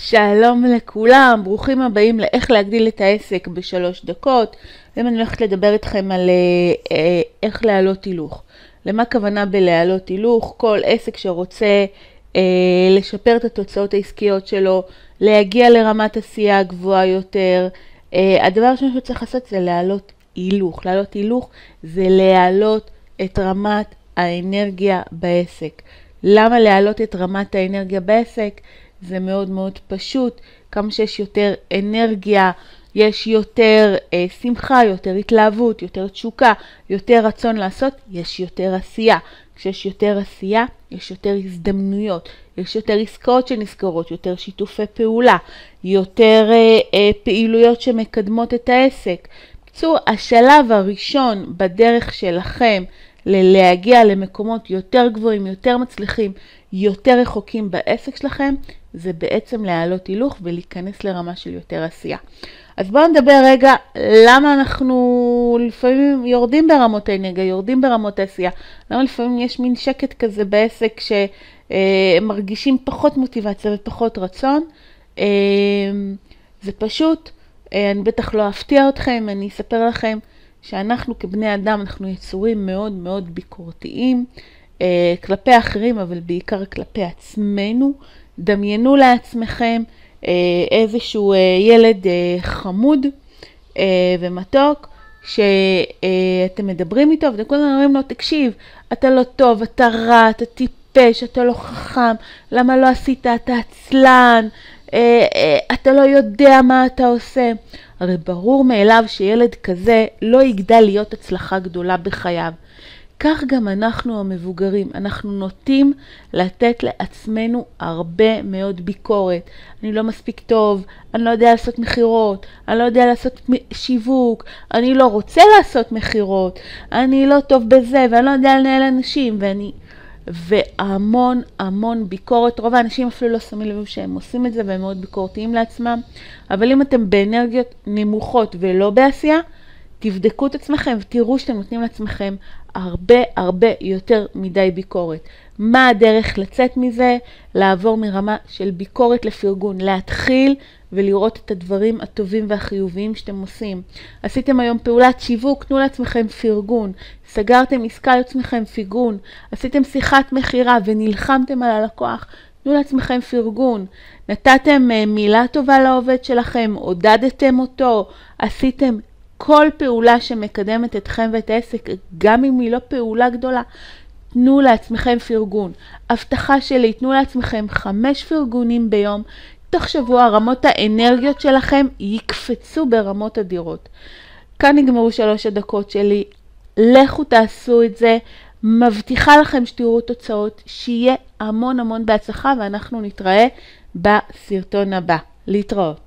שלום לכולם, ברוכים הבאים לאיך להגדיל את העסק ב3 דקות. היום אני הולכת לדבר איתכם על איך להעלות הילוך. למה הכוונה בלהעלות הילוך? כל עסק שרוצה לשפר את התוצאות העסקיות שלו, להגיע לרמת עשייה גבוהה יותר, הדבר הראשון שצריך לעשות זה להעלות הילוך. להעלות הילוך זה להעלות את רמת האנרגיה בעסק. למה להעלות את רמת האנרגיה בעסק? זה מאוד מאוד פשוט. כמה שיש יותר אנרגיה, יש יותר שמחה, יותר התלהבות, יותר תשוקה, יותר רצון לעשות, יש יותר עשייה. כשיש יותר עשייה, יש יותר הזדמנויות, יש יותר עסקאות שנזכרות, יותר שיתופי פעולה, יותר פעילויות שמקדמות את העסק. בקיצור, השלב הראשון בדרך שלכם להגיע למקומות יותר גבוהים, יותר מצליחים, יותר רחוקים בעסק שלכם, זה בעצם להעלות הילוך ולהיכנס לרמה של יותר עשייה. אז בואו נדבר רגע למה אנחנו לפעמים יורדים ברמות האנרגיה, יורדים ברמות העשייה. למה לפעמים יש מין שקט כזה בעסק שמרגישים פחות מוטיבציה ופחות רצון. זה פשוט, אני בטח לא אפתיע אתכם, אני אספר לכם שאנחנו כבני אדם, אנחנו יצורים מאוד מאוד ביקורתיים, כלפי אחרים, אבל בעיקר כלפי עצמנו. דמיינו לעצמכם איזשהו ילד חמוד ומתוק, שאתם מדברים איתו, ואתם כל הזמן אומרים לו, תקשיב, אתה לא טוב, אתה רע, אתה טיפש, אתה לא חכם, למה לא עשית, אתה עצלן, אתה לא יודע מה אתה עושה. הרי ברור מאליו שילד כזה לא יגדל להיות הצלחה גדולה בחייו. כך גם אנחנו המבוגרים, אנחנו נוטים לתת לעצמנו הרבה מאוד ביקורת. אני לא מספיק טוב, אני לא יודע לעשות מחירות, אני לא יודע לעשות שיווק, אני לא רוצה לעשות מחירות, אני לא טוב בזה ואני לא יודע לנהל אנשים, והמון המון ביקורת. רוב האנשים אפילו לא שמים לב שהם עושים את זה והם מאוד ביקורתיים לעצמם. אבל אם אתם באנרגיות נמוכות ולא בעשייה, תבדקו את עצמכם ותראו שאתם נותנים לעצמכם הרבה יותר מדי ביקורת. מה הדרך לצאת מזה? לעבור מרמה של ביקורת לפרגון, להתחיל ולראות את הדברים הטובים והחיוביים שאתם עושים. עשיתם היום פעולת שיווק, תנו לעצמכם פרגון. סגרתם עסקה לעצמכם פרגון. עשיתם שיחת מחירה ונלחמתם על הלקוח, תנו לעצמכם פרגון. נתתם מילה טובה לעובד שלכם, עודדתם אותו, עשיתם כל פעולה שמקדמת אתכם ואת העסק, גם אם היא לא פעולה גדולה, תנו לעצמכם פרגון. הבטחה שלי, תנו לעצמכם 5 פרגונים ביום. תוך שבוע רמות האנרגיות שלכם יקפצו ברמות אדירות. כאן נגמרו 3 הדקות שלי. לכו תעשו את זה. מבטיחה לכם שתראו תוצאות, שיהיה המון בהצלחה, ואנחנו נתראה בסרטון הבא. להתראות.